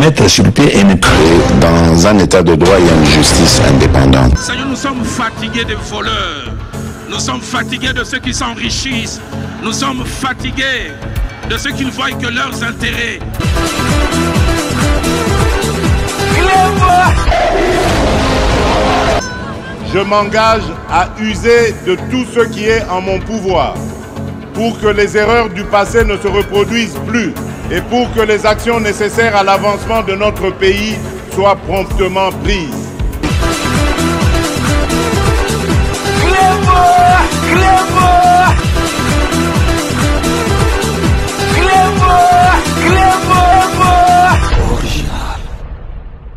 mettre sur pied et dans un état de droit, il y a une justice indépendante. Seigneur, nous sommes fatigués des voleurs. Nous sommes fatigués de ceux qui s'enrichissent. Nous sommes fatigués de ceux qui ne voient que leurs intérêts. Je m'engage à user de tout ce qui est en mon pouvoir pour que les erreurs du passé ne se reproduisent plus et pour que les actions nécessaires à l'avancement de notre pays soient promptement prises.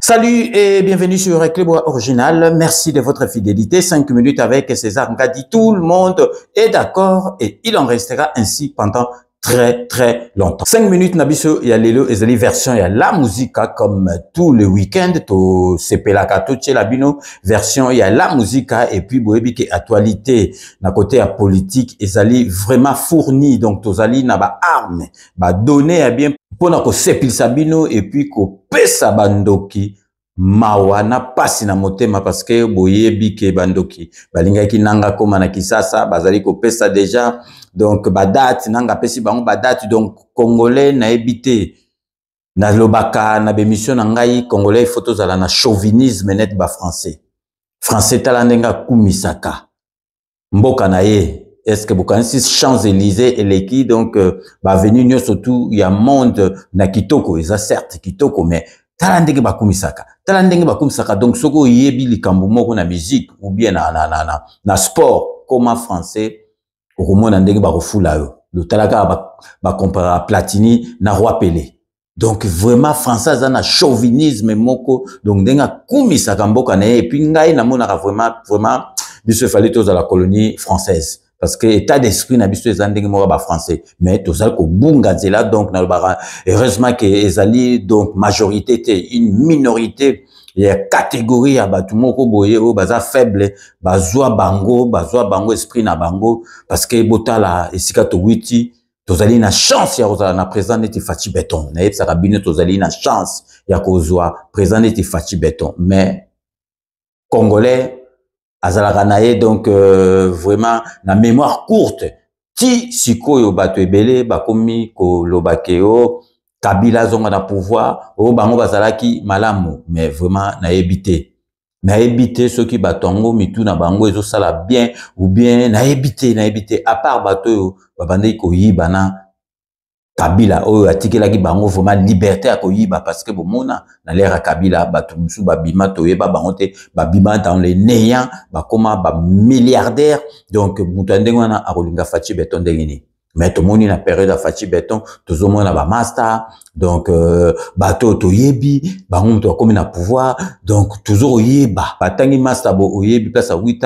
Salut et bienvenue sur Clébois Original. Merci de votre fidélité. 5 minutes avec César Ngadi. Tout le monde est d'accord et il en restera ainsi pendant très longtemps. 5 minutes nabiso il y a lelo ezali version il y a la musique comme tous les week-ends to sepelaka to labino version il y a la musique et puis boyebi ke actualité na côté à politique ezali vraiment fourni donc tozali na ba armes ba donner à bien pona ko sepilisa bino et puis ko pesa bandoki mawana pasi na motema parce que boyebi ke bandoki balingaki nanga koma na kisasa bazali ko pesa déjà donc badate nanga pesi bango badate donc congolais na ebité na lobaka na bémission na ngai congolais photos ala na chauvinisme net ba français talandenga kumisaka mboka na ye est-ce que bokanisi Champs-Élysées eleki donc ba venu nyo surtout il y a monde na kitoko eza certes kitoko mais talandenge bakumisaka donc soko yebi likambo moko na musique ou bien na sport comme français okomona ndenge bakofula yo le talaka ba compara Platini na Roi Pelé donc vraiment français za na chauvinisme moko donc ndenga kumisaka mboka na et puis ngai na mona vraiment biso fallait tous à la colonie française parce que état d'esprit na biso ezandenge moko ba français mais tozali ko bunga zela donc na ba heureusement que ezali donc majorité une minorité il y a catégorie ya batu moko boye o baza faible bazwa bango esprit na bango parce que botala esika to witi tozali na chance ya kozala na président neti Faci Beton na yebisa kabine tozali na chance ya kozwa président neti Faci Beton mais congolais azalaka na ye donc vraiment na mémoire courte ti sikoyo bato ebele bakomi ko lobakeo Kabila zonga na pouvoir o bango bazalaki malamu mais vraiment na ebité ceux qui batongo mitu na bango ezo sala bien ou bien na ebité à part bato babandeki ko yiba na Kabila o atikelaki bango vraiment liberté à koyiba parce que bomona na l'ère Kabila bato musu babima toyeba bango te babima dans les néants bakoma ba milliardaire donc mutandenge wana akolinga Faci Beton ndengeni mais tout le monde na période à Faci Beton tout le monde ba master donc bato toyebi bango to comme na pouvoir donc toujours yeba batangi master bo oyebi place à 8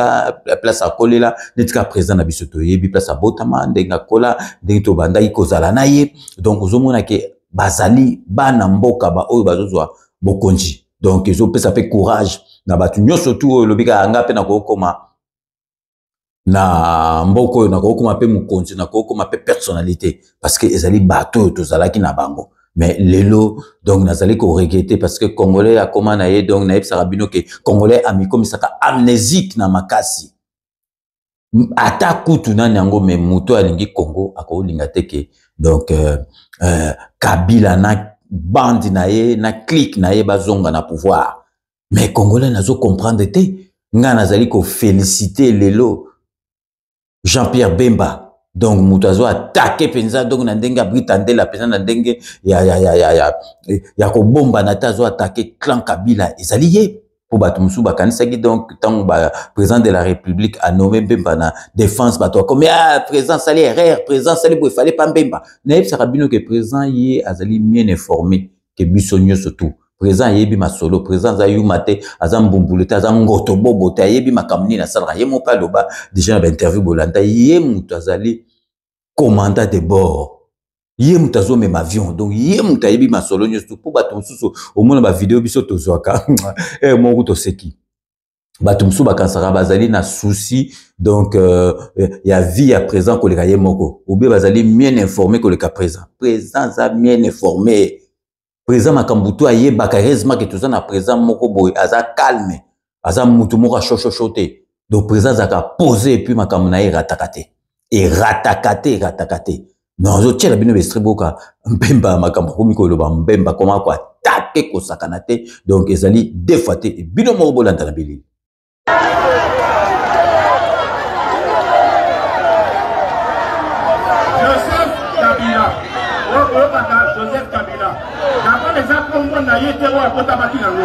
place à kolela netika président na biso toyebi place à botama ndenga kola ndenge to bandaki kozala na ye donc ozomona ke bazali bana mboka ba oyo bazozwa bokonji donc ezo pesa pe courage na batu nyoso tout lobika anga pe na kokoma na mboko na kokoma pe mukonzi na kokoma pe personnalité parce que ezali bato tozalaki na bango mais lelo donc nazali ko regretter parce que congolais a comment na ye donc na yebisa rabino ke congolais ami comme saka amnésique na makasi ata kutu na nyango mais muto alingi Congo akolinga teke donc Kabila na bande na ye na clique na ye bazonga na pouvoir mais congolais nazo comprendre te nga nazali ko féliciter lelo Jean-Pierre Bemba donc mutazo attaqué penza donc na ndenge abritande la penza na ndenge ya ko bomba na tazo attaqué clan Kabila ezali ye pour batu musu bakanisaki donc tant ba président de la République a nommé Bemba na défense bato comme président sali erreur président sali il fallait pas Bemba na yebisa kabino que président ye azali bien informé que bisonyo surtout président yebi masolo président za yumate azam bumbulete azam ngoto bobo ta yebi makamni na sala ye mo paloba déjà na interview bolanda ye mutu azali commandant de bord ye mutu azo même avion donc ye mutu yebi masolo nyoso pour bato susu au moins ba vidéo biso tozwaka mo kuto seki bato musu bakansaka bazali na souci donc ya vie à présent koleka ye moko ou bien bazali bien informé koleka présent za bien informé président Makambutu aye bakarisme que tout ça na président moko boy aza calme aza mutu moko chochochote donc président zaka poser et puis makambu na ratakate et ratakate non zo tchela bino bestriboka mbemba makambu ko mikolo ba mbemba koma ko attaquer ko sakanate donc ezali défaté bino moko bolanda na bili Joseph Kabila. D'abord les accompagnants n'a été à Kotabaki Nango.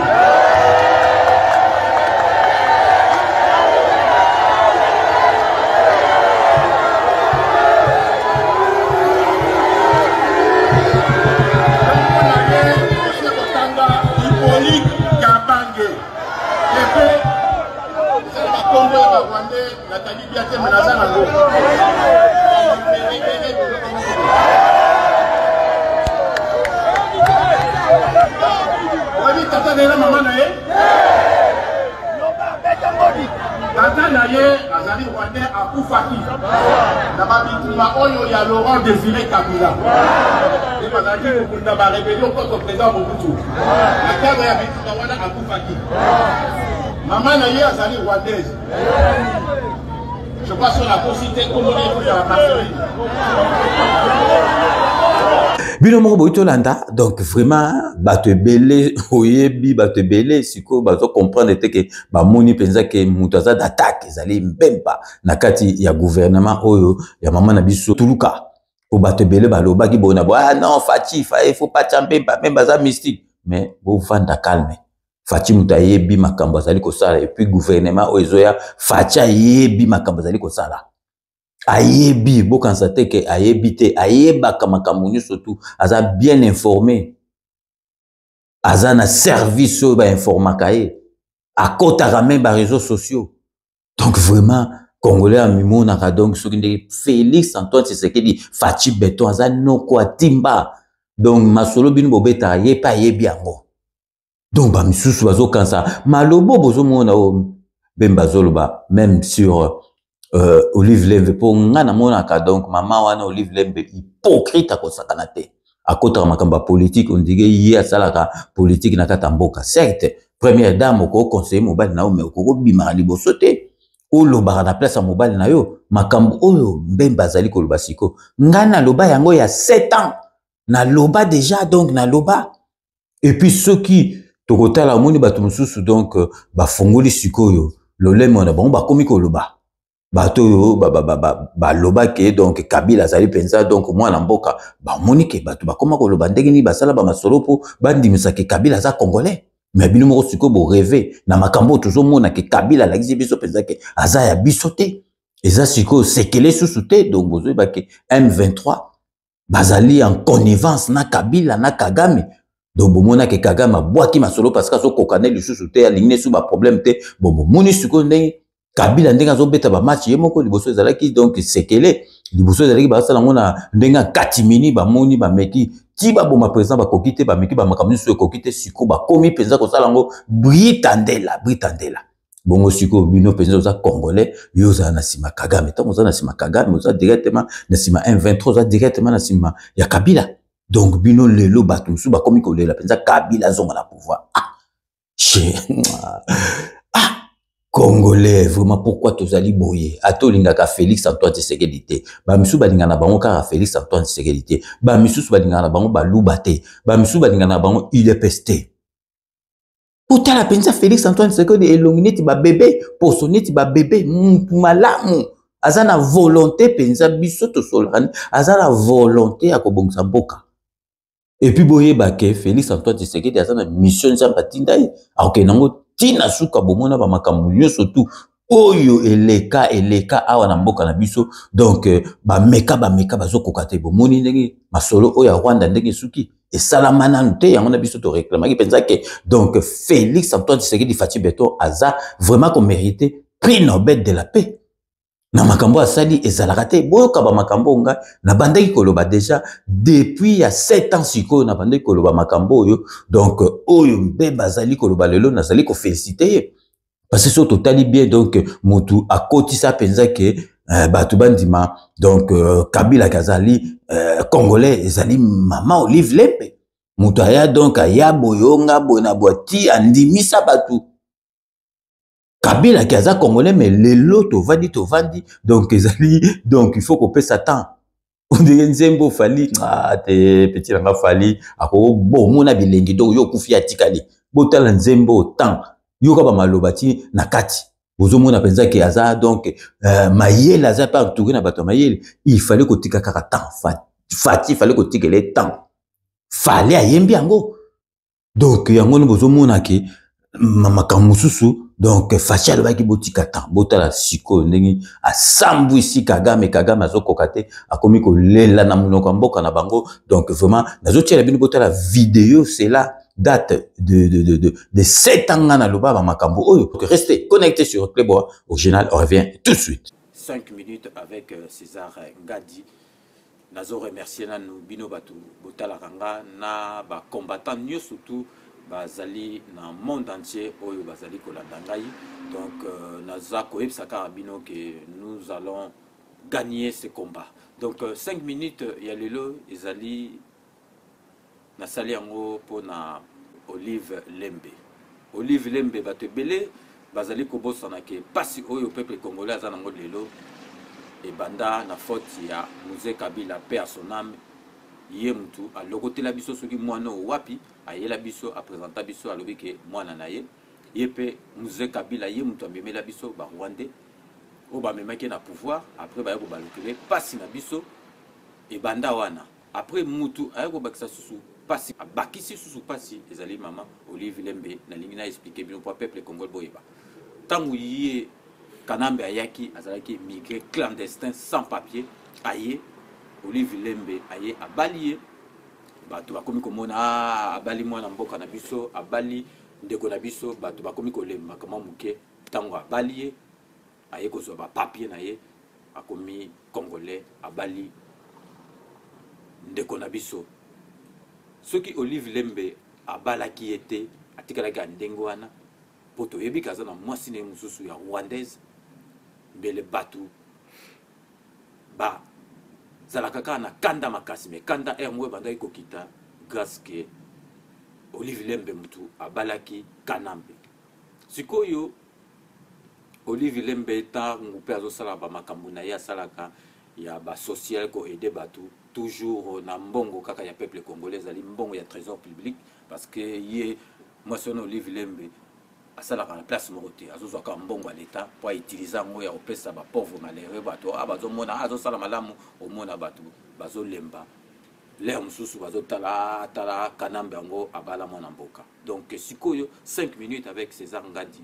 Tata naye azali rwandais akufaki na babitima oyo ya Laurent Désiré Kabila et bazali kunda ba rébellion contre président Mobutu na cadre ya bitima wana akufaki maman naye azali rwandaise je crois sur la possibilité comme on est à Marseille. Bino moko boito landa donc vraiment bato belé oyebi bato belé siko bato comprendre que ba moni penza que mutu aza d'attaque ezali mbemba na kati ya gouvernement oyo ya mama na biso tuluka po bato belé baloba ki bona ah non Fachi il faut pas mbemba même baza mystique mais bo vanda calme Fachi mutu ayebi makambo azali ko sala et puis gouvernement oyo ezoya Fachi ayebi makambo azali ko sala ayebi bo constater que ayebi te ayeba kamakamuni surtout aza bien informé aza na service oyo ba informaka ye akotaka même ba réseaux sociaux donc vraiment congolais amimonaka donc soki ndenge Félix Antoine Tshisekedi Fachi Beton aza noko atimba donc masolo bino bobeta ye pa yebi yango donc ba misusu bazokansa malobo bozomona o bemba zoloba même sur Olive Lembe pour ngana monaka donc maman wana Olive Lembe hypocrite à kosakana te à kota makamba politique on dirait hier salaka politique na kata mboka certes première dame ko conseiller mobile na o mais ko bima liboso te o loba na place mobile na yo makambo oyo mbemba zali ko loba siko ngana loba yango ya 7 ans na loba déjà donc na loba et puis ceux qui tokotala moni batu mususu donc ba fongoli sikoyo lolemo na bon ba komi ko loba bato yo loba ke donc Kabila zali penza donc moi na mboka ba monike bato ba koma ko loba ndenge ni basala ba masolo po bandimisa ke Kabila za congolais mais bino moko siko bo rêver na makambo toujours mona ke Kabila la biso penza ke aza ya biso te eza siko sekele susu te donc bozo ba ke M23 bazali en connivence na Kabila na Kagame donc bomona ke Kagame boaki masolo parce que so kokane le susu te aligné sous ba problème te bon moni siko ndenge Kabila ndenga zo beta ba match ye moko liboso ezalaki donc sekele liboso ezalaki ba sala ngona ndenga katimini ba moni ba meki ti ba boma président ba kokite ba meki ba makamni so kokite siko ba komi penza ko sala ngo britandela bongo siko bino penza za congolais yo za na sima Kagame tango za na sima Kagame za directement na sima M23 za directement na sima ya Kabila donc bino lelo batu su ba komi ko lela penza Kabila zonga na pouvoir Congolais, vraiment, pourquoi tous allez boyer? Ato lingaka Félix Antoine Tshisekedi. Ba misu balingana bango kara Félix Antoine Tshisekedi. Ba misu balingana bango ba lubate. Ba misu balingana bango IDPST. Pourtant la pensa Félix Antoine Tshisekedi elongine ti ba bébé, pour sonner ti ba bébé, malamu. Azana volonté pensa biso to solani, azana volonté à kobongsa mboka. Et puis boye bake Félix Antoine Tshisekedi azana mission nzamba tindai. Ok nango tina suka bomona ba makambo nyonso tu oyo eleka awa na mboka na biso donc ba meka bazokoka te bomoni ndenge masolo oyo ya Rwanda ndenge suki et salamana nte yango na biso to réclamer penza ke donc Félix Antoine Tshisekedi Fachi Beton aza vraiment qu'on mérité prix Nobel de la paix na makambo asali ezalaka te boyoka ba makambo nga na bandaki koloba déjà depuis ya 7 ans siko na bandaki koloba makambo oyo donc oyo mbeba zali koloba lelo nazali ko féliciter parce que so totali bien donc mutu akotisa penza ke batu bandima donc Kabila kazali congolais ezali maman Olive Lembe Moutaya donc aya boyonga bona boati andimisa batu. Kabila qui a congolais mais lelo tovandi donc il faut qu'on paie sa temps. On dirait nzembo fali te petit langa fali ako bo mona bilengi do yo kufi atikali. Botala nzembo temps yo ka ba malobati na kati. Bozo mona penza ki aza donc mayele aza pas tourner na bato mayele, il fallait ko tika kaka temps fati fallait ko tika le temps. Fallait ayembi yango. Donc yango no bozo mona ki mama kamususu donc facial ba ki botika temps botala siko ndenge asambu ici Kagame azokokate akomi ko lela na munoko mboka na bango. Donc vraiment nazotia la bino botala vidéo, c'est là date de 7 ans na loba ba makambo oyo. Restez connectés sur Playboy Original, on revient tout de suite. 5 minutes avec César Ngadi. Nazo remercier na bino batu botala kanga na ba combattant mieux surtout bazali dans le monde entier oyo bazali kolanda ngai. Donc naza koyebsaka bino que nous allons gagner ce combat. Donc 5 minutes ya lelo ezali na sali yango pona Olive Lembe bato belé bazali kobosana ke pasi oyo peuple congolais azana ngo lelo et banda na faute ya Mouzé Kabila paix à son âme. Ye mutu a lokotela biso soki mwana wapi ayela biso a présenter biso a lobi ke mwana na ye pe Mouzé Kabila ye mutu amemela biso ba Rwandais o ba memaki na pouvoir après ba yako balokele pasi na biso e banda wana après mutu ayako bakisa susu pasi bakisi susu pasi ezali mama Olive Lembe na lingi na expliquer bino pour peuple congolais boyeba tangu ye Kanambe ayaki azalaki migré clandestin sans papier aye Olive Lembe aye abali bato bakomi komona abali mwana mboka na biso abali ndeko na biso bato bakomi kolemba kama muke tango abali aye kozwa ba papier na ye akomi congolais abali ndeko na biso soki Olive Lembe abalaki ete atikalaki ndengo wana poto yebi kaza na mwasi ne mususu ya rwandaise mbele batu ba zalakaka na kanda makasi me kanda mwe bandai kokita grâce que Olive Lembe mutu abalaki Kanambe sikoyo Olive Lembe ta ngupe azosala ba makambo na ya salaka ya ba social ko aider batu toujours na mbongo kaka ya peuple congolais ali mbongo ya trésor public parce que ye moi son Olive Lembe asalaka na place morote azozwaka mbongo à l'état pour utiliser ngo ya opesa ba pauvre malheureux bato abazomona azosala malamu omona bato bazolemba l'air mususu bazotala tala Kanambe ngo abala mwana mboka. Donc sikoyo 5 minutes avec César Ngadi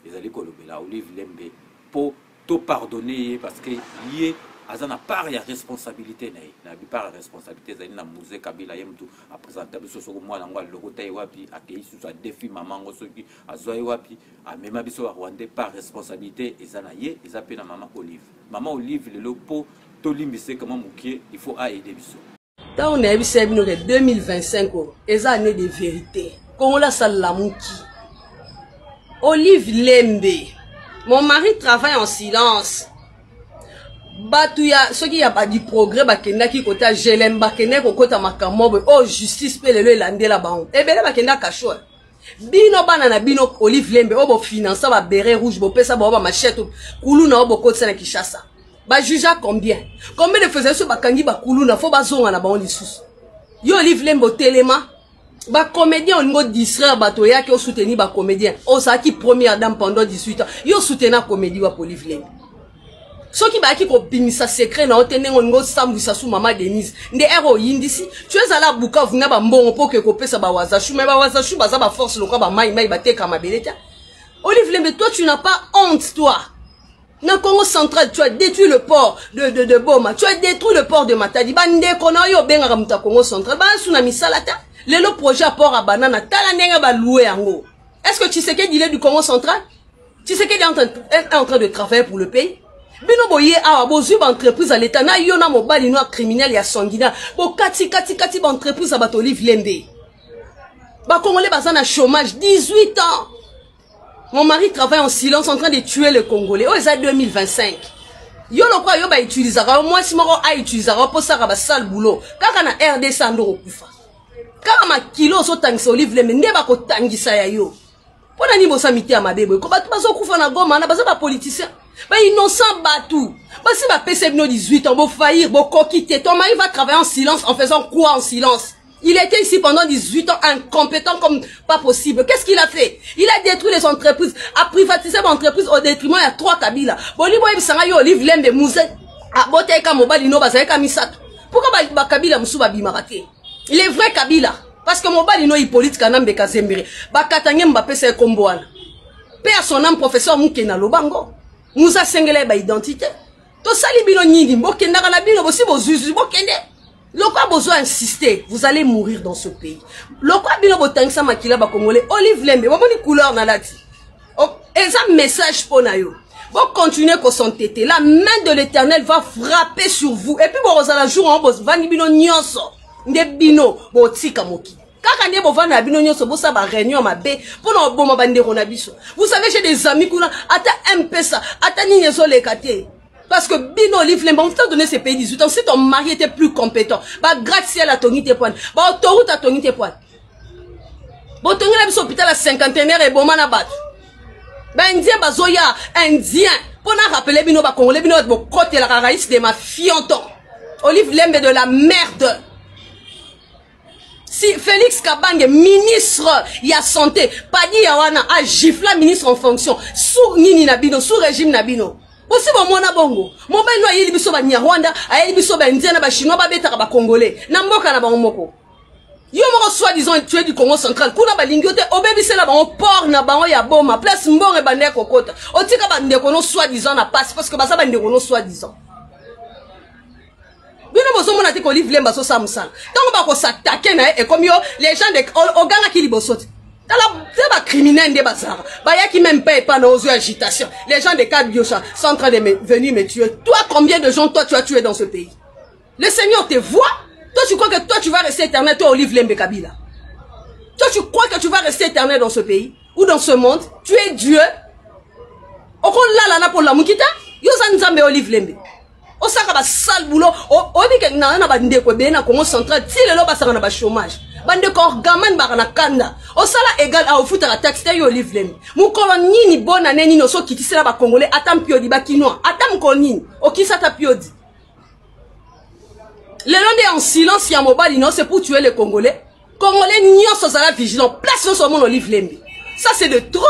ezali kolobela Olive Lembe pour to pardonner parce que yé azana part ya responsabilité na part ya responsabilité zali na Mouzé Kabila yemtu a présenter biso soko mwana ngo lokota wapi akei sous défi maman ngo soki azwa wapi a mema biso wa Rwandais par responsabilité ezana ye ezape na maman Olive lelo po to limbise comment mukie il faut aider biso. Tant on est bisé bino que 2025 eza année de vérité Congo la salamuki Olive Lembe mon mari travaille en silence. Batuya ceux qui y a pas du progrès bakenda ki kota Jelemba kene ko kota makamobo oh justice pe lelo elande la bango ebele bakenda kacho bino bana na bino Olive Lembe obo financer ba béret rouge bo pesa ba machette kulu na obo kota na Kinshasa ba juge combien de faisait ce bakangi ba kulu na fo bazonga na bango lisusu yo Olive Lembe telema ba comédien on ngo distraire bato yake o soutenir ba comédien o sa ki première dame pendant 18 ans yo soutenir comédie wa Olive Lembe. Ce qui va qui bimisa secret na otene ngo sambwisa su mama Denise nde ero yindisi tu es ala Bukavu na ba mbongo po ke kopesa ba wazashu mais ba wazashu baza ba force lokwa ba mai ba teka mabeleta. Olive Lembe, toi tu n'as pas honte toi. Na Congo central tu as détruit le port de Boma, tu as détruit le port de Matadi ba nde kona yo benga muta Congo central ba suna misalata le projet à port à banana tala ndenga ba louer yango. Est-ce que tu sais qu'il est du Congo central? Tu sais qu'il est en train de travailler pour le pays? Bino boye awa bozu ba entreprise à l'état na yo na mobali no criminel ya sangina bo kati ba entreprise à bato Olive Lembe ba congolais baza na chômage 18 ans. Mon mari travaille en silence en train de tuer les Congolais. Oh ça 2025 yo lo kwa yo ba utilisera moi si moko a utilisera pour ça ba sale boulot kaka na RDC ando kufa kaka makilo ozotangisa Olive Lembe nde bakotangisa ya yo mpona nini bosamite ya mabe ko bato bazokufa na Goma na baza bapoliticien innocent batou basi bapesa bino 18 ans bofaillir bokokite ton mari va travailler en silence en faisant quoi en silence. Il était ici pendant 18 ans, incompétent comme pas possible. Qu'est-ce qu'il a fait? Il a détruit les entreprises, a privatisé l'entreprise au détriment de 3 Kabila. Bolibo Ibsanga yo Olive Lembe Mouze, a Boteka Mobali no Bazaka Misato. Pourquoi Kabila Moussouba Bimarate? Il est vrai Kabila. Parce que Mobali no Hippolyte Kanambe Kazembere. Bakatanye Mbappé c'est Komboana. Père son âme professeur Moukena Lobango. Moussa Sengele ba identité. To sali bino nyindi mbokenda kana bino bosi bozuzu bokende. Loko a besoin d'insister, vous allez mourir dans ce pays. Loko a besoin d'intangisa makila ba Congolais, Olive Lembe, bon ni couleur na lati. Et ça message pour nayo. Bon continuer ko s'entêter, la main de l'Éternel va frapper sur vous. Et puis bon la jour on boss vani bino nyonso, nde bino bo tika moki. Kaka nde bo vana bino nyonso bo sa ba réunion mabe, pour no bo mabande rona biso. Vous savez j'ai des amis kuna ata MP ça, ata ni nyezo lekate. Parce que Bino Olive Lembe, on t'a donné ces pays 18 ans. Si ton mari était plus compétent, bah, gratte-ciel à ton points. Bah, autoroute à ton points. Bon, ton la hôpital à 51 et bon, manabat. Bah, indien, bah, zoya, indien. Pour nous rappeler, Bino, bah, Congolais, Bino, bah, côté la raïs de ma fianton. Olive Lembe de la merde. Si Félix Kabange, ministre, il y a santé, Padi Yawana, a gifla ministre en fonction, sous Nini Nabino, sous régime Nabino. Aussi bon mona bongo mon ben no ayeli biso ba Nyarwanda ayeli biso ba Indien na ba Chinois ba betaka ba Congolais na mboka na ba moko yo moko soi-disant tué du Congo central kuna ba lingiote obebisela ba port na ba ya boma place mbonge ba ndeko kota otika ba ndeko no soi-disant na passe parce que ba sa ba ndeko no soi-disant bino bozo mona te ko Olive Lembe so samsang donc ba ko s'attaquer na et comme yo les gens de oganga ki libosoti. C'est pas criminel de bazar. Baya qui même paye pas nos agitation. Les gens de cadre Biosha sont en train de venir me tuer. Toi, combien de gens toi tu as tué dans ce pays? Le Seigneur te voit. Toi, tu crois que toi tu vas rester éternel, toi Olive Lembe Kabila? Toi, tu crois que tu vas rester éternel dans ce pays ou dans ce monde? Tu es Dieu. Oko la na pour la mukita. Yo zanzambe Olive Lembe. O saka ba sale boulot. O di ke na ba ndeko be na Congo central. Ti le lo ba saka na ba chômage. Bande kor gaman barana kanda. O sala égal à ofuta la taxe yo Olive Lembe. Mu koloni ni bonne année ni no so kitisela ba Congolais atam piodi ba kinois. Atam konini. O kisata piodi. Le long en silence ya mobali non c'est pour tuer les Congolais. Congolais nyon so sala vigilant. Place sur mon Olive Lembe. Ça c'est de trop.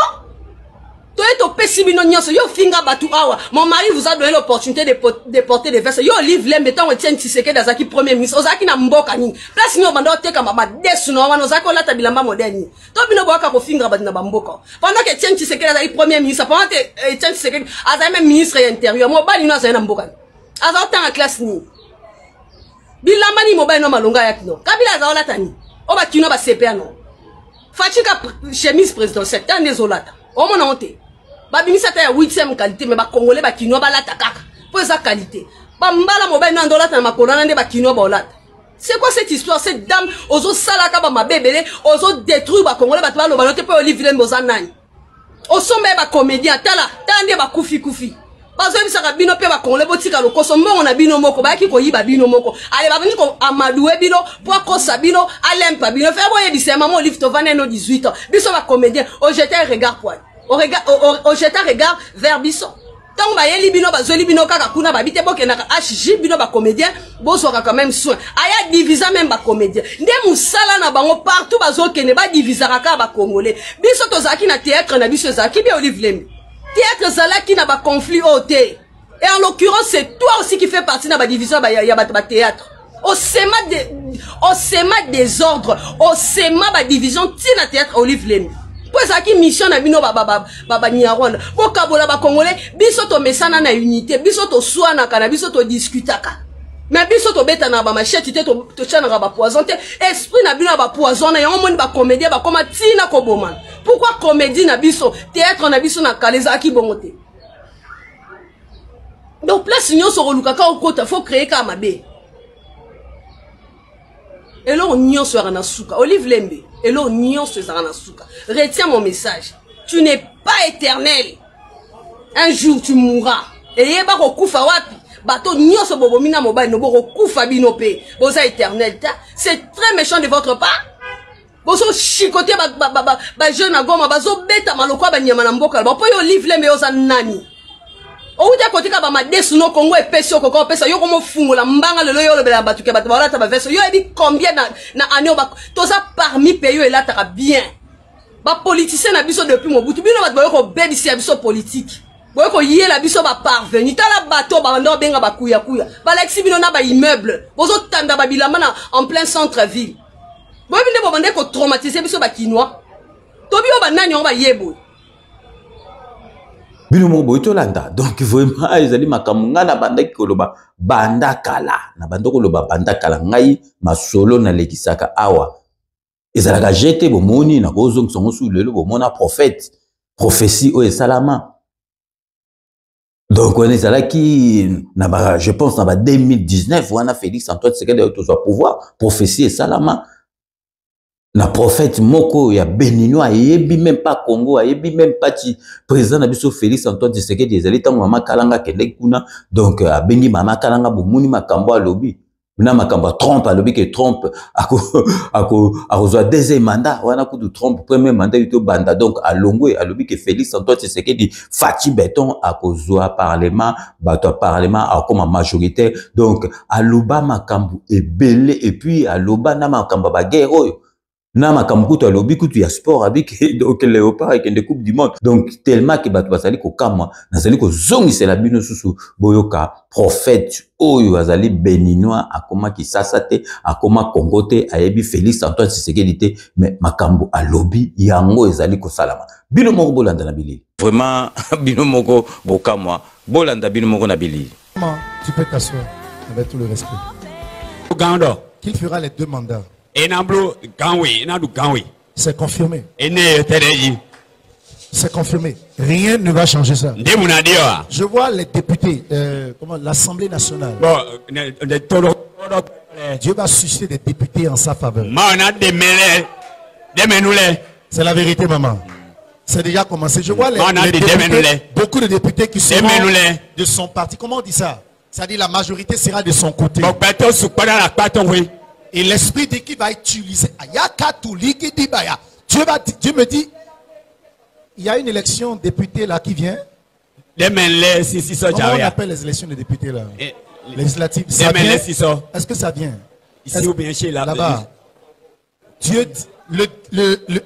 Mon mari vous a donné l'opportunité de porter des vestes. Yo Olive Lembe tant Etienne Tshisekedi Azaki premier ministre. Ozaki na mboka nini. Place nyo bando teka mama desu no wana ozaki la tabilamba moderni. To bino boka ko finga ba na mboka. Pendant que Etienne Tshisekedi Azaki premier ministre, pendant que Etienne Tshisekedi Azaki même ministre intérieur. Mo bali no azaki na mboka. Azaki en classe ni. Bilamba ni mo bali no malonga yakino. Kabila azala tani. Oba kino ba CPA no. Fachika chemise présidentielle tant désolata. O mona honte. Babimisa ta ya 8e qualité mais ba Congolais ba kinois ba lata kaka pour sa qualité ba mbala mobile na ndola ta makolana nde ba kinois ba olata. C'est quoi cette histoire? Cette dame ozo salaka ba mabebele ozo détruire ba Congolais ba twa lo ba note pe Olive Lembe ozanani osombe ba comédien tala tande ba kufi bazo bisa ka bino pe ba Congolais botika lo koso mbongo na bino moko ba ki ko yiba bino moko ale ba venir ko amadoué bino pour ko sabino alempa bino fait boye dise maman Olive Tovane no 18 ans biso ba comédien o jeter un regard poil. Au jeter regard vers Bisson. Tant ba yeli bino ba zoli bino kaka kuna ba bite boke na HJ bino ba comédien bo soka quand même soin. Aya divisa même ba comédien. Nde musala na bango partout ba zo kene ba divisa ka ba Congolais. Biso to zaki na théâtre na biso zaki bi Olive Lembe. Théâtre zalaki na ba conflit ôté. Et en l'occurrence c'est toi aussi qui fait partie na ba division ba ya ba théâtre. Au SEMA des ordres, au SEMA ba division tina théâtre Olive Lembe. Qui mission na bino baba Nyarwanda bokabola ba Congolais biso to mesana na unité biso to soana kana biso to discutaka mais biso to beta na ba machete to chana ba poison te esprit na bino ba poison na yon moni ba comédien ba koma tina ko boma. Pourquoi comédie na biso théâtre na biso na kaleza ki bongote? Donc place nyo so relukaka okota faut créer ka mabe. Et là on nyon so na suka Olive Lembe. Et là, retiens mon message. Tu n'es pas éternel. Un jour, tu mourras. Et yeba ko kufa wapi. Bato nyonso bobomina mobile no boko kufa binope. Boza éternel. C'est très méchant de votre part. boso chicoté ba jeune à Goma bazo beta maloko ba nyama na mboka ba po yo livre le meoza nani o uta côté ka ba madesu no Congo et peso ko pesa yo komo fungola mbanga lelo yo lobela batuke batu ba lata ba verso yo ebi combien na année ba toza parmi pays et là ta bien ba politicien na biso depuis Mobutu bino ba ko bedisi ya biso politique boye ko yela biso ba parvenu tala bateau ba ndo benga ba kuya ba lexi bino na ba immeuble bozo tanda ba bilamba na en plein centre ville boye binde bo bande ko traumatiser biso ba kinois to bio ba nani on ba yebo bino mo boy to landa donc vraiment ezali makamunga na bandaki koloba banda kala na bandoko loba banda kala ngai masolo na lekisaka awa ezalaka jete bomoni na kozong songo su lelo bomona prophète prophétie o esalama. Donc on est là qui je pense dans 2019 on a Félix Antoine Tshisekedi a toujours pouvoir prophétie et salama na prophète moko ya béninois yebi même pas Congo yebi même pas président na biso Félix Antoine Tshisekedi ezali tango mama kalanga kende kuna donc abengi mama kalanga bomuni makambo alobi na makambo Trump alobi que Trump akozwa deuxième mandat wana kudu Trump premier mandat yuto banda donc alongwe alobi que Félix Antoine Tshisekedi fati beton akozwa parlement bato parlement akoma majoritaire donc aloba makambo ebele et puis aloba na makambo ba guerre oyo na makambo kutu alobi kutu ya sport avec donc léopard et de coupe du monde donc tellement que bato basali ko kamwa nazali ko zongisela bino susu boyoka prophète oyo azali béninois akoma Kisasa te akoma Congo te ayebi Félix Antoine Tshisekedi te mais makambo alobi yango ezali ko salama bino moko bolanda na bilili vraiment bino moko bokamwa bolanda bino moko na bilili. Tu peux t'asseoir avec tout le respect. Qu'il fera les 2 mandats. C'est confirmé. C'est confirmé. Rien ne va changer ça. Je vois les députés, l'Assemblée nationale. Dieu va susciter des députés en sa faveur. C'est la vérité, maman. C'est déjà commencé. Je vois les députés, beaucoup de députés qui seront de son parti. Comment on dit ça? C'est-à-dire la majorité sera de son côté. Et l'esprit dit qu'il va utiliser. Dieu me dit, il y a une élection député là qui vient. Comment on appelle les élections de députés là? Législatives. Est-ce que ça vient? Ici ou bien chez là-bas. Dieu,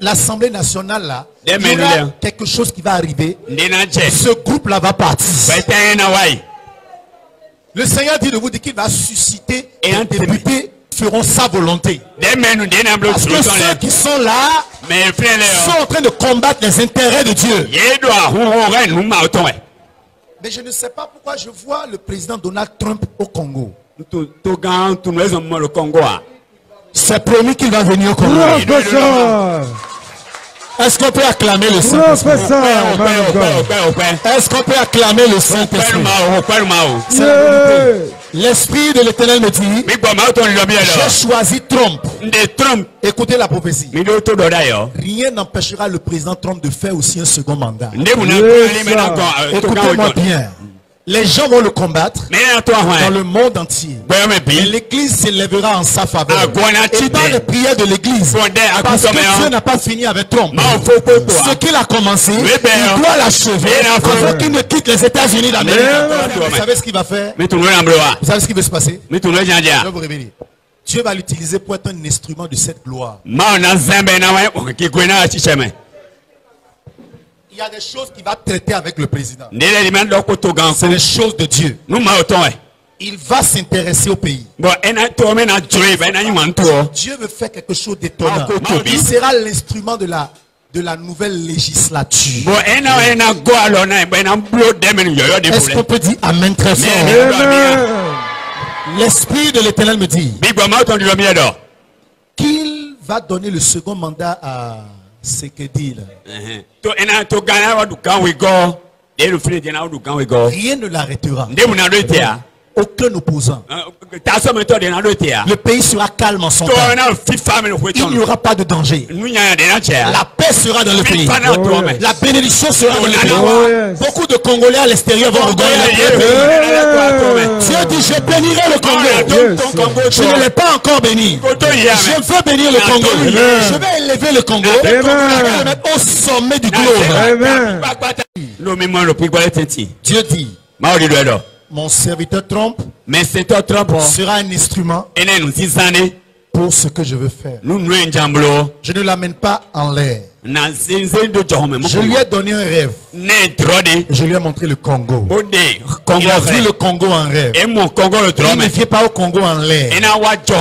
l'Assemblée nationale là, il y aura quelque chose qui va arriver. Ce groupe là va partir. Le Seigneur dit de vous dire qu'il va susciter un député feront sa volonté. Parce que ceux qui sont là sont en train de combattre les intérêts de Dieu. Mais je ne sais pas pourquoi je vois le président Donald Trump au Congo. C'est promis qu'il va venir au Congo. Est-ce qu'on peut acclamer le Saint-Esprit? Est-ce qu'on peut acclamer le Saint-Esprit? L'Esprit de l'Éternel me dit, j'ai choisi Trump. Écoutez la prophétie. Rien n'empêchera le président Trump de faire aussi un second mandat. Écoutez-moi bien. Les gens vont le combattre dans le monde entier. Et l'église s'élèvera en sa faveur. Et par les prières de l'église, parce que Dieu n'a pas fini avec Trump. Ce qu'il a commencé, il doit l'achever avant qu'il ne quitte les États-Unis d'Amérique. Vous savez ce qu'il va faire? Vous savez ce qui va se passer? Je vais vous révéler. Dieu va l'utiliser pour être un instrument de cette gloire. Il y a des choses qu'il va traiter avec le président. C'est les choses de Dieu. Il va s'intéresser au pays. Dieu veut faire quelque chose d'étonnant. Il sera l'instrument de la nouvelle législature. Est-ce qu'on peut dire Amen très fort? L'Esprit de l'Éternel me dit qu'il va donner le second mandat à Tshisekedi. Rien ne l'arrêtera. Aucun opposant. Le pays sera calme en son temps. Il n'y aura pas de danger. La paix sera dans le pays. La bénédiction sera dans le pays. Beaucoup de Congolais à l'extérieur vont regarder le pays. Dieu dit je bénirai le Congo. Je ne l'ai pas encore béni. Je veux bénir le Congo. Je vais élever le Congo. Je vais le mettre au sommet du globe. Dieu dit, mon serviteur Trump sera un instrument pour ce que je veux faire. Je ne l'amène pas en l'air. Je lui ai donné un rêve. Je lui ai montré le Congo. Il a vu le Congo en rêve. Il ne vient pas au Congo en l'air.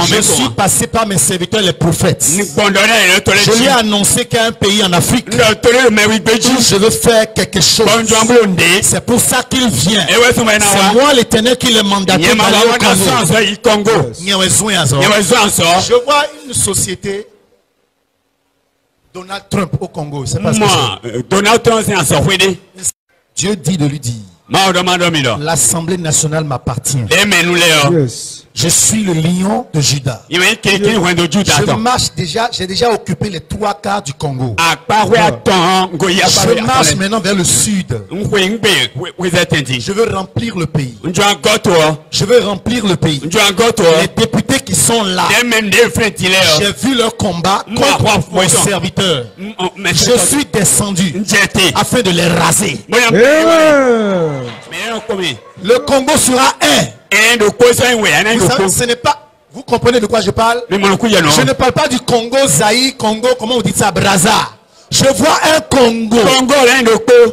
Je suis passé par mes serviteurs les prophètes. Je lui ai annoncé qu'il y a un pays en Afrique où je veux faire quelque chose. C'est pour ça qu'il vient. C'est moi l'Éternel qui le mandaté d'aller au Congo. Je vois une société Donald Trump au Congo, c'est pas ce que c'est. Donald Trump, c'est un sorcier. Dieu dit de lui dire, l'Assemblée nationale m'appartient. Yes. Je suis le lion de Juda. Je marche déjà, j'ai déjà occupé les 3/4 du Congo. Je marche maintenant vers le sud. Je veux remplir le pays. Je veux remplir le pays. Les députés qui sont là, j'ai vu leur combat contre mon serviteur. Je suis descendu afin de les raser. Le Congo sera un. Vous savez, ce n'est pas... Vous comprenez de quoi je parle? Je ne parle pas du Congo, Zaïre, Congo, comment on dit ça, Brazza. Je vois un Congo.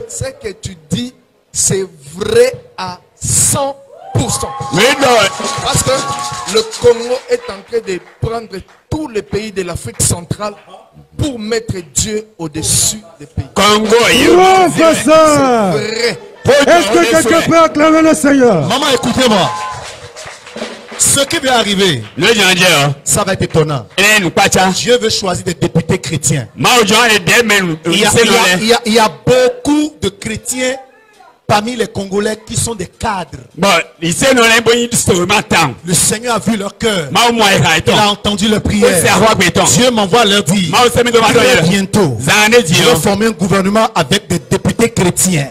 Ce que tu dis, c'est vrai à 100%. Parce que le Congo est en train de prendre tous les pays de l'Afrique centrale pour mettre Dieu au-dessus des pays. Congo, c'est vrai. Est-ce que quelqu'un peut acclamer le Seigneur? Maman, écoutez-moi. Ce qui va arriver, ça va être étonnant. Dieu veut choisir des députés chrétiens. Il y a beaucoup de chrétiens parmi les Congolais qui sont des cadres. Le Seigneur a vu leur cœur. Il a entendu leur prière. Dieu m'envoie leur dire, très bientôt, je vais former un gouvernement avec des députés chrétiens.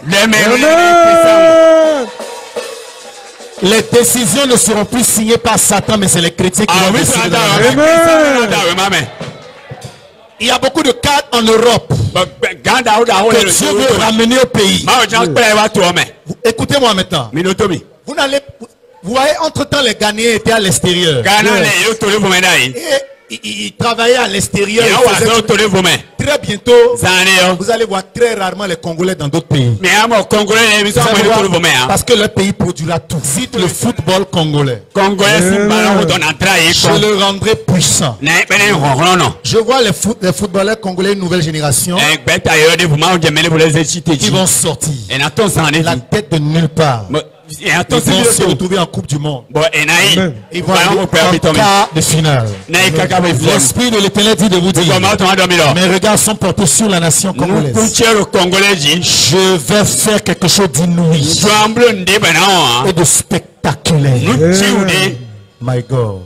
Les décisions ne seront plus signées par Satan, mais c'est les chrétiens qui vont décider. Il y a beaucoup de cadres en Europe que Dieu veut ramener au pays. Écoutez-moi maintenant. Vous voyez, entre-temps, les Ghanéens étaient à l'extérieur. Ils travaillaient à l'extérieur. Très bientôt, vous allez voir très rarement les Congolais dans d'autres pays. Parce que le pays produira tout. Cite le football congolais. Je le rendrai puissant. Je vois les footballeurs congolais une nouvelle génération qui vont sortir la tête de nulle part. Ils vont se retrouver en Coupe du Monde. Ils vont aller en quart de finale. L'Esprit de l'Éternel dit de vous dire, mes regards sont portés sur la nation congolaise. Je vais faire quelque chose d'inouï et de spectaculaire. My God.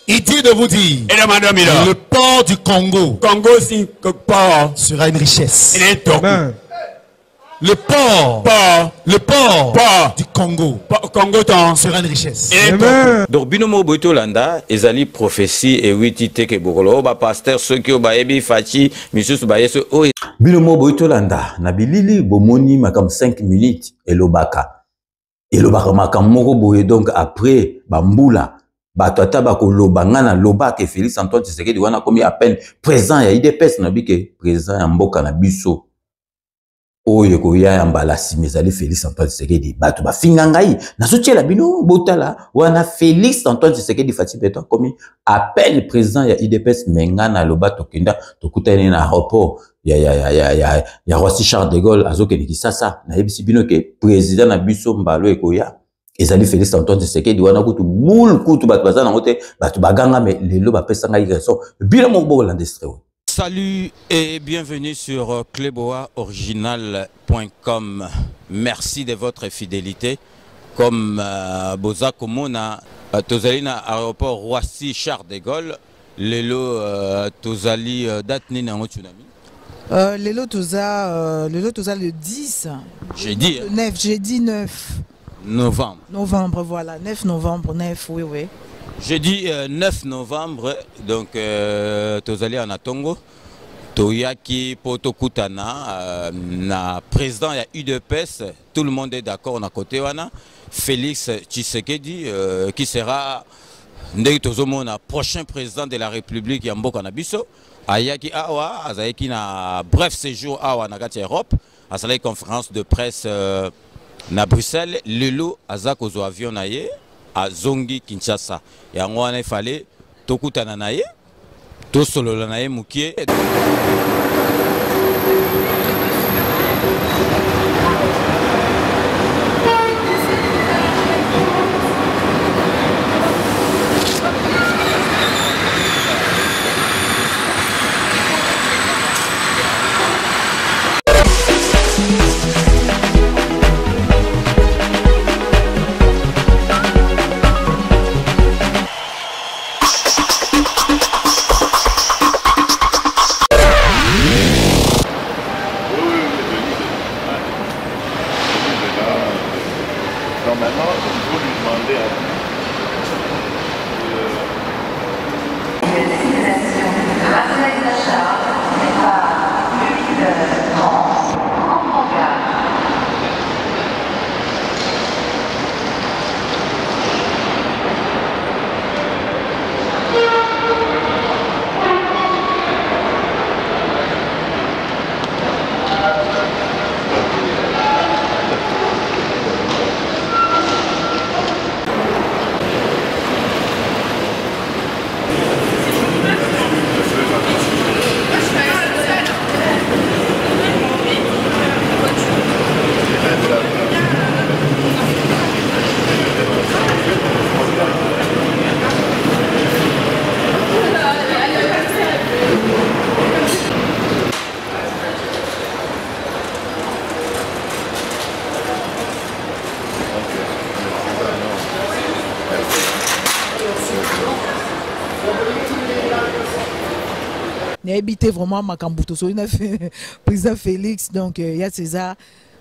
Il dit de vous dire, le port du Congo sera une richesse. Le port du Congo sera une richesse. Donc binomo boitolanda ezali prophétie et witite ke bokolo ba pasteur ceux qui obayebi fachi misusu bayeso o binomo boitolanda na bilili bomoni makam 5 minutes elobaka makam moko boye. Donc après bambula batata bakoloba ngana loba ke Félix Antoine Tshisekedi wana komi à peine présent ya IDPS na bike présent ya mboka na biso oyo koya ya mbala simezali Félix Antoine Tshisekedi bato bafinga ngai nazotiela bino botala wana Félix Antoine Tshisekedi fati beto komi à peine président ya IDPS menga na loba tokenda tokutane na aéroport ya Roissy Charles de Gaulle azokende Kisasa na yebisi bino ke président na biso mbalo ekoya ezali Félix Antoine Tshisekedi wana kutu boule kutu bato bazana ngote bato baganga mais lelo bapesa ngai raison bino moko landestre. Salut et bienvenue sur cleboaoriginal.com. Merci de votre fidélité. Comme Boza Komona, Tozalina aéroport Roissy Charles de Gaulle, Lelo Tozali Datni Nango Tsunami. Lelo Toza le 10. J'ai dit. Le 9, j'ai dit 9. novembre. Novembre, voilà. 9 novembre, 9, oui, oui. Jeudi 9 novembre, donc, Tozali Anatongo. Toyaki Potokutana, na président ya UDPS, tout le monde est d'accord na côté wana. Félix Tshisekedi qui sera le prochain président de la République ya mboka na biso. Ayaki awa azaki na bref séjour awa na kati Europe, asala conférence de presse na Bruxelles, lelo azako zo avion na ye a zongi Kinshasa. Yango wana il fallait tokutana na ye. Tout solo la nae mukie. Habité vraiment Makambuto, président Félix, donc il y a César.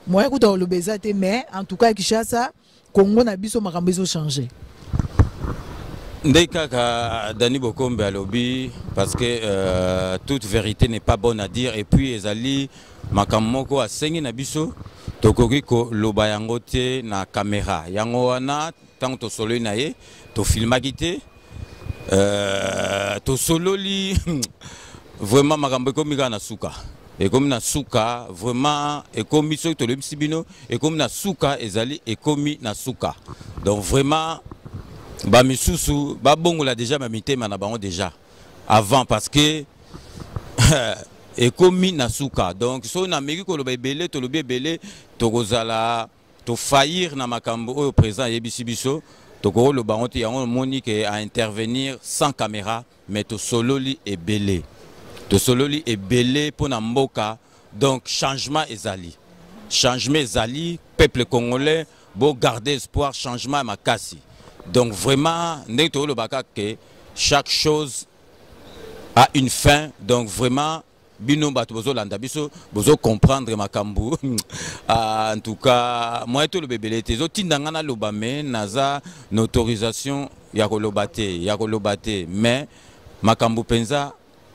Moi, je suis le Bézat, mais en tout cas, Kishasa, Congo n'a pas Makambuto changé. Ndeka Dani Bokombe à lobby parce que toute vérité n'est pas bonne à dire et puis ezali makamoko a sengi na biso tokoki ko loba yango te na caméra yango wana tant to solo na ye to filmaki te to sololi vraiment makambo ekomi na suka ekomi na suka vraiment ekomi so to lebisi bino ekomi na suka ezali ekomi na suka donc vraiment ba misusu ba bongola déjà ma mitema na bango déjà avant parce que ekomi na suka donc so na meki ko loba ebele to lobi ebele to kozala to faillir na makambo oyo président yebisi biso to ko loba on yango monique à intervenir sans caméra mais to sololi ebele to sololi ebele pour na mboka donc changement ezali peuple congolais beau garder espoir changement makasi. Donc vraiment, chaque chose a une fin. Donc vraiment, bino bato bozo landa biso bozo comprendre makambu. En tout cas, moi tout le bébé zo tindangana lobame naza n'autorisation ya kolobate mais makambu penza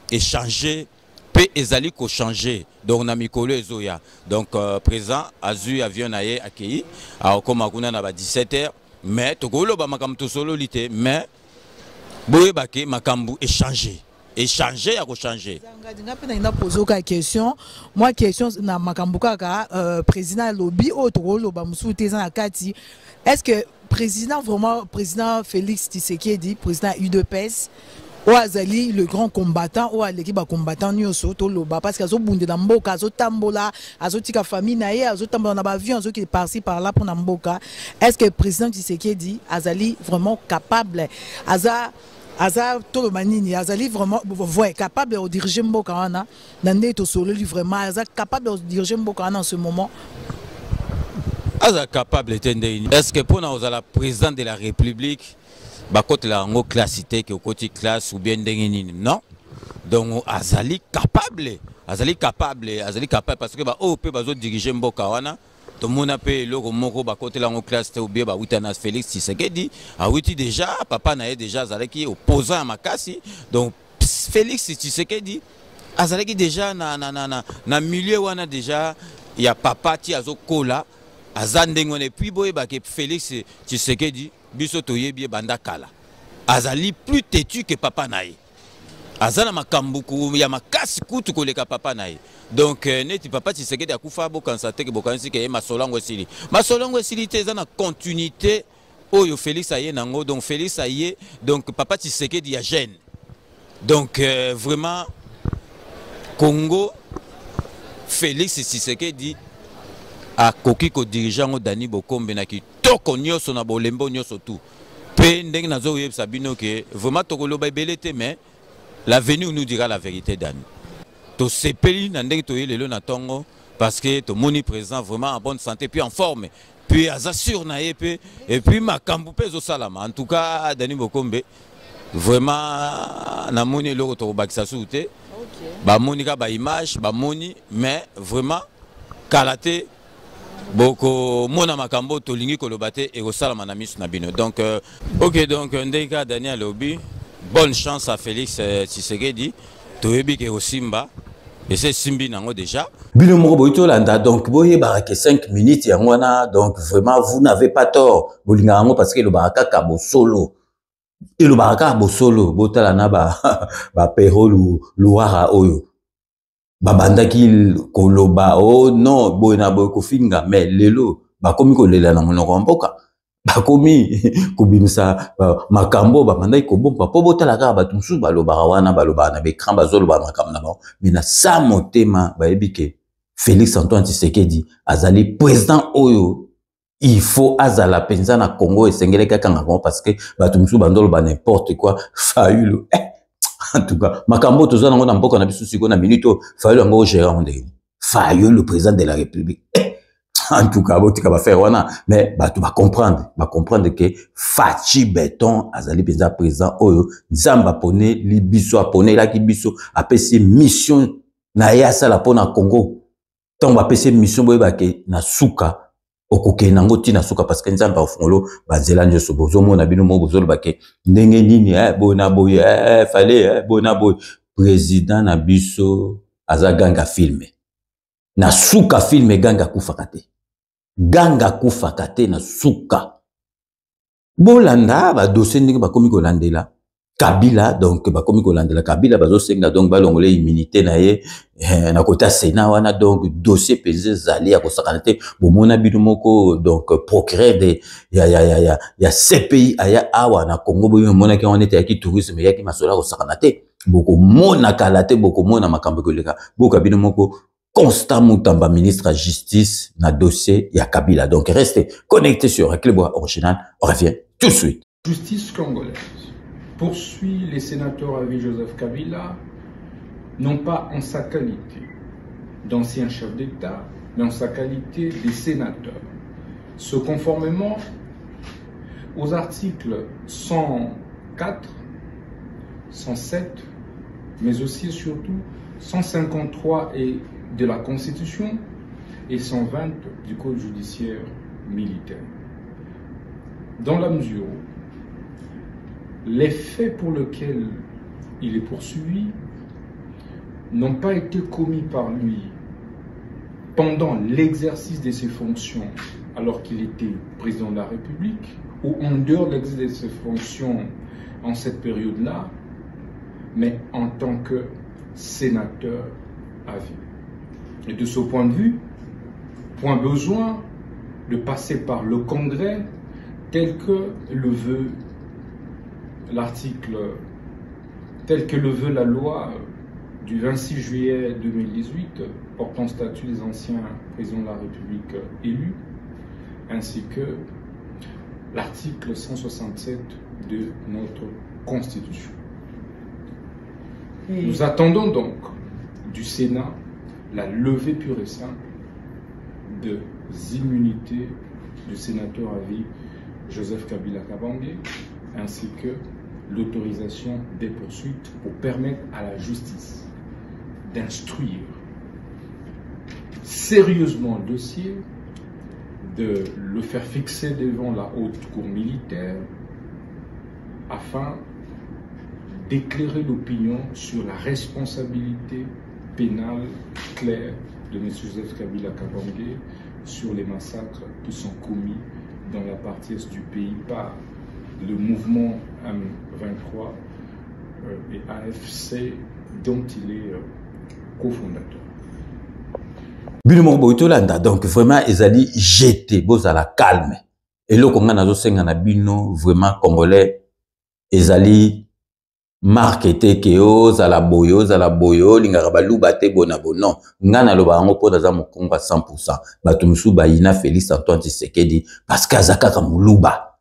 échanger pe ezali ko changer. Donc na mikolo ezoya. Donc présent azu avion naye accueilli a koma kuna na ba 17h. Mais tokolo ba makambu solo lité mais boye bake makambu échanger ya ko changer. Nga poser une question. Moi question na makambu kaka président lobby o tokolo ba musuté na kati. Est-ce que président Félix Tshisekedi président UDPS ou azali le grand combattant ou l'équipe combattant nyoso to loba parce que azo bunde na mboka azo tambola azo tika famille na ye azo tambola na ba avion azo qui par-ci par-là pour na mboka. Est-ce que le président Tshisekedi azali vraiment capable aza to manini azali vraiment capable de diriger mboka wana nande to solo lui vraiment aza capable de diriger mboka wana en ce moment? Aza capable est-ce que pour nous la président de la République bakote la ngo classité que côté classe ou bien dengenini non donc azali capable parce que ba OP bazo diriger mboka wana tout le monde a payé le moko ba côté la classe te obie ba witana Félix Tshisekedi a witi déjà papa na déjà zalaki opposant à Makasi donc Félix Tshisekedi azalaki déjà na milieu wana déjà il y a papa ti azokola azandengone et puis boye ba ke Félix Tshisekedi biso toyebi banda kala azali plus têtu que papa naye azana makambuku ya makasi kutu koleka papa naye donc neti papa Tshisekedi akufa bo kansate ke bokansi ke masolongo esili te zana continuité oyo Félix aye nango donc Félix aye donc papa Tshisekedi ya jeune donc vraiment Congo Félix Tshisekedi a koki ko dirigeant Dani Bokombe na ki toko nyoso na bolembo nyoso tout pe ndenge nazo yeb sabino ke vraiment tokolo ba belete mais l'avenir nous dira la vérité Dani. To sepeli na ndenge to yelelo na tongo parce que to moni présent vraiment en bonne santé puis en forme puis assure na yepe et puis makambu pezo salama en tout cas Dani Bokombe vraiment na moni loko to bakisa soute ba moni ka ba image ba moni mais vraiment kalaté boko mona makambo to lingi kolobate et salama na misu na bino donc OK donc ndeka Daniel Obi. Bonne chance à Félix Tshisekedi. Toyebi ke Osimba. Et c'est Simbi nango déjà. Bino moko boito landa donc boye barake 5 minutes yangwana donc vraiment vous n'avez pas tort. Bolinga yango parce que le baraka ka bo solo. Et le baraka bo solo botala na ba pero luara oyo. Babandaki koloba oh non boyna boy ko finga mais lelo ba komi ko lela na monoko mboka. Bakomi kubimisa makambo bamandai kobomba po botala ka batu musu balobaka wana balobaka na bekran bazoloba makambo na bango mais na sa motema bayebi ke Félix Antoine Tshisekedi azali président oyo il faut azala penza na Congo esengele kaka ngako parce que batu musu bandoloba n'importe quoi Fayulu en tout cas makambo toza nango na mboka na biso siko na minute Fayulu ngo gérant ndenge Fayulu le président de la République en tout cas, botika ba faire wana mais tu vas comprendre que Fachi Béton azali penza présent oyo nzamba pone libiso apone la kibiso apesi mission na yasa la pona Congo tant ba pesi mission boye ba ke na suka okoke nango ti na suka parce que nzamba ofungolo banzela njoso bozo mona bino mo bozo ba ke ndenge nini bona boye fallait bona boye président na biso azaganga filme na suka filme ganga kufakate ganga kufakate na suka bolanda ba dossier ndenge ba komi ko landela Kabila donc ba komi ko landela Kabila bazo senga donc ba longole immunité na ye na kota Sénat wana donc dossier pesé zali ya ko sakanate bomona bidu moko donc procureur de ya CPI aya awa na Congo boyo mona ke on étaitaki tourisme ya ki masola ko sakanate boko mona kalate boko mona makambo ko leka boka bidu moko Constant Moutamba, ministre de la Justice, na dossier ya Kabila. Donc restez connectés sur Clébois Original. On revient tout de suite. Justice congolaise poursuit les sénateurs à vie Joseph Kabila, non pas en sa qualité d'ancien chef d'État, mais en sa qualité de sénateur. Ce conformément aux articles 104, 107, mais aussi et surtout 153 et de la Constitution et 120 du Code judiciaire militaire. Dans la mesure où les faits pour lesquels il est poursuivi n'ont pas été commis par lui pendant l'exercice de ses fonctions alors qu'il était président de la République ou en dehors de l'exercice de ses fonctions en cette période-là, mais en tant que sénateur à vie. Et de ce point de vue, point besoin de passer par le Congrès tel que le veut l'article, tel que le veut la loi du 26 juillet 2018 portant statut des anciens présidents de la République élus, ainsi que l'article 167 de notre Constitution. Nous attendons donc du Sénat la levée pure et simple des immunités du sénateur à vie Joseph Kabila Kabange, ainsi que l'autorisation des poursuites pour permettre à la justice d'instruire sérieusement le dossier de le faire fixer devant la haute cour militaire afin d'éclairer l'opinion sur la responsabilité pénale claire de M. Joseph Kabila Kabange sur les massacres qui sont commis dans la partie est du pays par le mouvement M23 et AFC dont il est cofondateur. Bino Morboitolanda, donc vraiment, ils allaient jeter, beaux à la calme. Et là, comme on a dit, on a bino, vraiment, congolais, ils allaient marketer keos à la boyo, l'ingarabalou bate bonabo. Non, ngana loba ango po daza mokongo à 100%. Batumsu baina Félix Antoine Tshisekedi, parce qu'azaka kamuluba.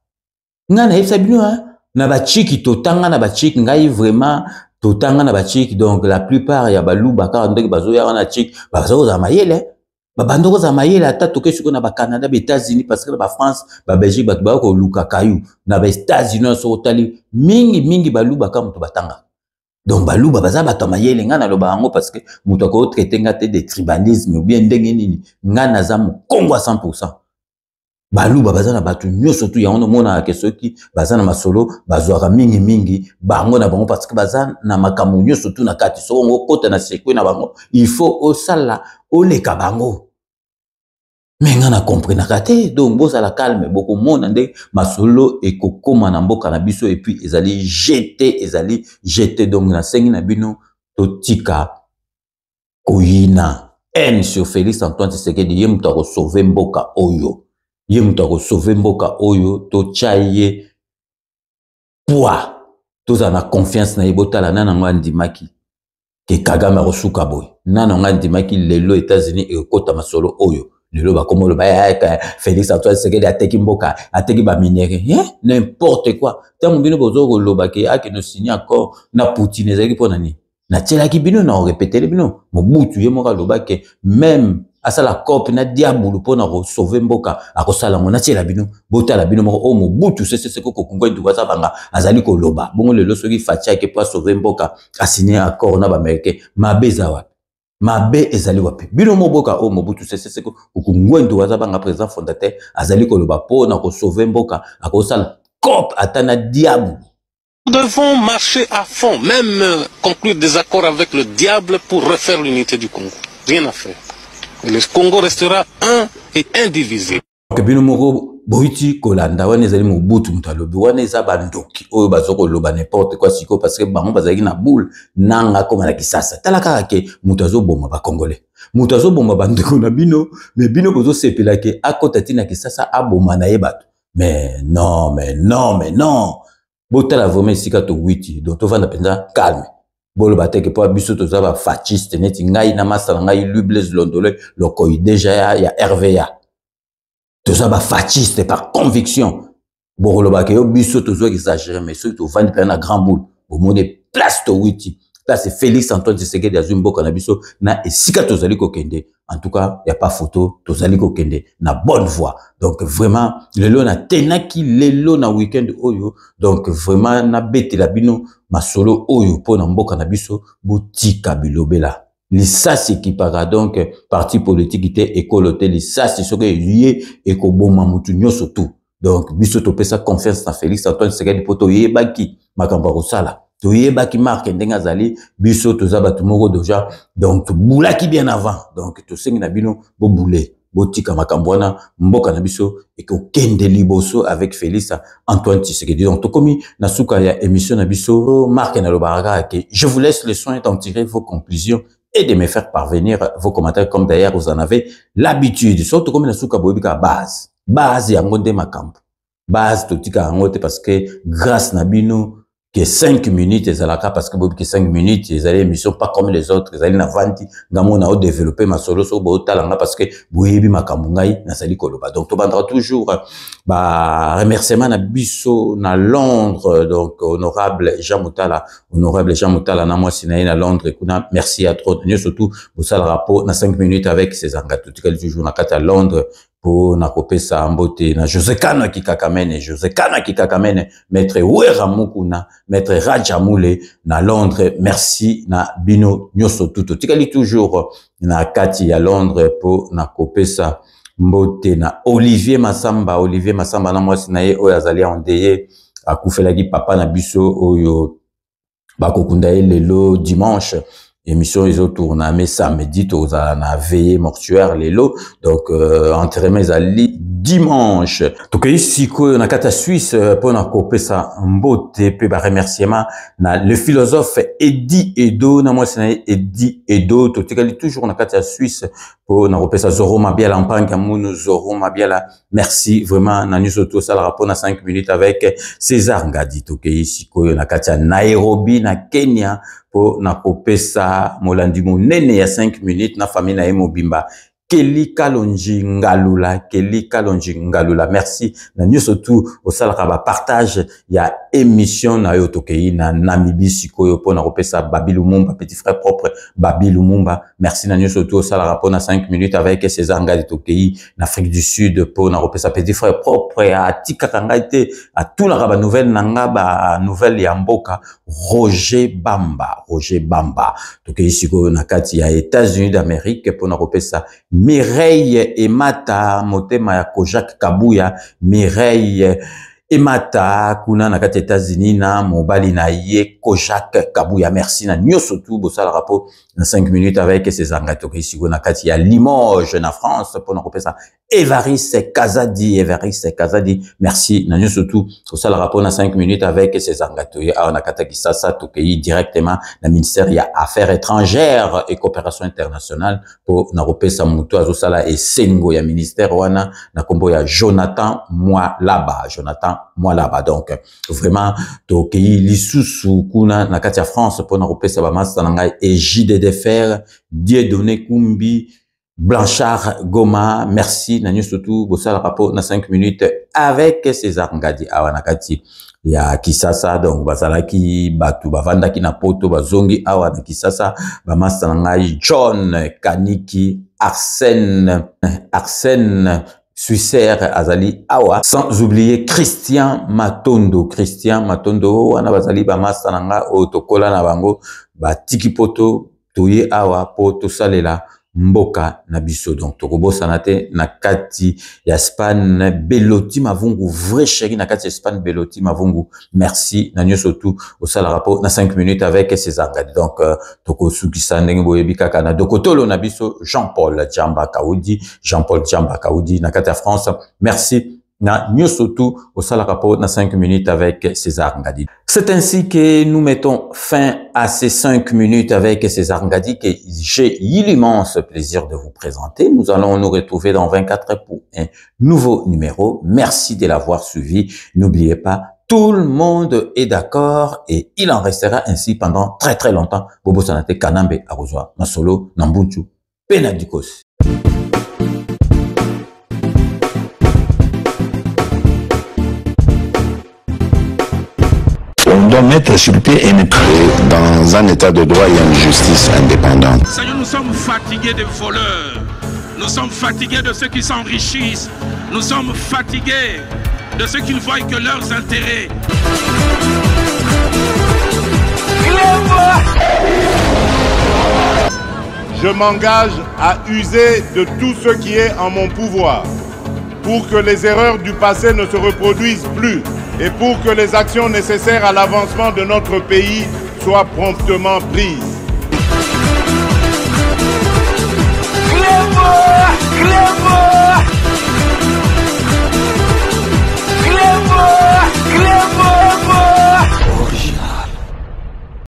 Ngana yepsa bino, hein, na bachiki totanga na bachiki, ngai vraiment, totanga na bachiki, donc la plupart ya baluba, car ndenge bazo ya wana chiki, bazo za mayele, babandoko za mayele, ata toke suko na ba Canada, ba États-Unis, parce que ba France, ba Belgique, ba ko luka kayu, na ba États-Unis, so otali, mingi baluba ka muto batanga. Donc baluba baza bato mayele, ngana loba ango, parce que muto ko traité ngate de tribalisme, ou bien ndenge nini, ngana za Congo à 100%. Baluba baza na batu nyo surtout ya ono mona ke soki baza na masolo bazwaka mingi bango na bango parce que baza na makamu nyo surtout na kati so ngo kota na sekwe na bango il faut osala oleka bango menga na comprendre kate donc bosa la calme beaucoup mona nde masolo e kokoma na mboka na biso et puis ezali jeter donc na sengi na bino totika koyina haine sur Félix Antoine Tshisekedi ye muto ko sauver mboka oyo. Ye mutako sauver mboka oyo to chaye poa toza na confiance na yebotala nana ngo andimaki ke Kagame rosuka boy nana ngo andimaki lelo États-Unis e kota masolo oyo lelo ba komolo ba Félix Antoine Tshisekedi ateki mboka ateki ba minere n'importe quoi tant bino bozo ko loba ke ake no signer accord na Poutine ezaki pona ni na tselaki bino na répéter bino Mobutu ye moka loba ke même asa la cop na diabulu pona ko sauver mboka akosala ngona tiela bino bota la bino moko o Mobutu c'est ko kongwe ndu baza banga azali ko loba bongo lelo soki fatia ke pour sauver mboka a signé accord na ba américain mabeza wapi mabe ezali wapi bino mboka o Mobutu c'est ko kongwe ndu baza banga président fondateur azali ko loba pona ko sauver mboka akosala cop atana diabulu. Nous devons marcher à fond, même conclure des accords avec le diable pour refaire l'unité du Congo. Rien à faire. Et le Congo restera un et indivisible. Bino moko boiti kolanda wana ezali Mobutu mutalobi wana eza bandoki oyo bazoko loba n'importe quoi siko parce que bango bazali na boule nanga koma na kisasa talaka ke mutazo bomba ba congolais mutazo bomba bandeko na bino mais bino bozo sepela ke akota tina kisasa aboma na yebato mais non botala vraiment sika to witi donc to vanda penza calme bolo bateke po biso to za ba fasciste neti ngai na masala ngai Lublez Londole loko déjà ya RVA to za ba fasciste par conviction bolo ba ke biso to zo exagérer mais so to vanda na grand boule au monde place to witi là c'est Félix Antoine Tshisekedi azumboka na biso na esika to zali ko kende en tout cas y a pas photo to zali ko kende na bonne voie donc vraiment lelo na tenaki lelo na weekend oyo donc vraiment na betela bino masolo oyo po na mboka na biso botika bilobela lisasi qui para donc parti politique te ekolote lisasi soke lié ekoboma mutu nyoso tout donc biso to pesa confiance na Félix Antoine Tshisekedi poto yebaki makambo kosala to yebaki marque ndenga zali biso to za batu moko déjà donc boulaki bien avant donc to sengi na bino bo boulé botika makambo wana mboka na biso et ko kende liboso avec Félix Antoine Tshisekedi donc to komi na suka ya émission na biso marque na lobaraka ke je vous laisse le soin d'en tirer vos conclusions et de me faire parvenir vos commentaires comme d'ailleurs vous en avez l'habitude surtout comme na suka boyebika base ya ngonde makambo base to tika ngote parce que grâce na bino que 5 minutes ezalaka parce que 5 minutes ezali émission pas comme les autres ezali na vanti ngamo na o développer ma solo so bo talanga parce que boyebi makambo ngai na sali koloba donc to bandra toujours ba remerciement na biso na Londres donc honorable Jean Moutala na moi sinaï na Londres kuna merci à trop nous surtout pour ça le rapport na 5 minutes avec ces engagements tout toujours na kata Londres pour na kopesa mbote na José Kano Kikakamene maître Wera Mukuna maître Rajamoule na Londres merci na bino nyoso tuto tikali toujours na kati ya Londres pour na kopesa mbote na Olivier Massamba na mwasi na ye oyo azali ondeye akufelaki papa na biso oyo bakokunda ye lelo dimanche émission ils tourna mais samedi toza na veillée mortuaire lelo donc enterrement ezali dimanche donc ici ko na kata Suisse pour na kopesa mbote pe ba remerciement na le philosophe Eddie Edo na mwasi na Eddie Edo totikali toujours na kata Suisse pour na kopesa Zoro Mabiala mpanga munu Zoro Mabiala merci vraiment na nyuso to sala rapport na 5 minutes avec César Ngadi donc ici ko na kata Nairobi na Kenya pour na kopesa molandi monene ya 5 minutes na famille na Mobimba Kelly Kalonji Ngalula merci na nyuso tout au salaka partage ya émission na yo tokei na Namibie sikoyo po na kopesa Babi Lumumba petit frère propre Babi Lumumba merci na nyuso tout au salaka po na 5 minutes avec César Ngadi tokei na Afrique du Sud po na kopesa petit frère propre à tika kangaite à tout la ba nouvelle nanga ba nouvelle ya mboka Roger Bamba tokei sikoyo na kati ya États-Unis d'Amérique po na kopesa Mireille Emata motema ya Kojak Kabuya Mireille Emata kuna na kati États-Unis na mobali na ye Kojak Kabuya merci na nyoso tout bosala rapport na 5 minutes avec César Ngadi ici na kati ya Limoges na France pour na kopesa Évariste Kazadi merci na nyoso tout bosala rapport na 5 minutes avec César Ngadi na kata Kisasa tokei directement na ministère ya affaires étrangères et coopération internationale pour na kopesa mutu azosala esengo ya ministère wana na kombo ya Jonathan Mwalaba donc vraiment tokei lisusu kuna na kati ya France pour na kopesa ba master na ngai et JDD Fer Dieudonné Kumbi Blanchard Goma merci na nyuso tout bosala rapport na 5 minutes avec César Ngadi awa na kati ya Kisasa donc bazalaki batu bavandaki na poto bazongi awa na Kisasa ba master na ngai John Kaniki Arsène Suisser Azali Awa, sans oublier Christian Matondo wana bazali ba master nanga otokola na bango ba tikipoto toye awa poto salela mboka na biso donc tokobosa nate na kati ya Span Beloti Mavungu vrai chéri na kati ya Span Beloti Mavungu merci na nyoso tout au sala rapport na 5 minutes avec César Ngadi donc tokosukisa ndenge boyebi kaka na dokotolo na biso Jean-Paul Djamba Kaoudi na kati ya France merci na nyoso tout au sala rapport na 5 minutes avec César Ngadi. C'est ainsi que nous mettons fin à ces 5 minutes avec César Ngadi que j'ai l'immense plaisir de vous présenter. Nous allons nous retrouver dans 24 heures pour un nouveau numéro. Merci de l'avoir suivi. N'oubliez pas, tout le monde est d'accord et il en restera ainsi pendant très très longtemps. Bobo Sanate Kanambe Arozwa Masolo Nambunchu Penadikos. On doit mettre sur pied et dans un état de droit et une justice indépendante. Seigneur, nous sommes fatigués des voleurs. Nous sommes fatigués de ceux qui s'enrichissent. Nous sommes fatigués de ceux qui ne voient que leurs intérêts. Je m'engage à user de tout ce qui est en mon pouvoir pour que les erreurs du passé ne se reproduisent plus et pour que les actions nécessaires à l'avancement de notre pays soient promptement prises. Clément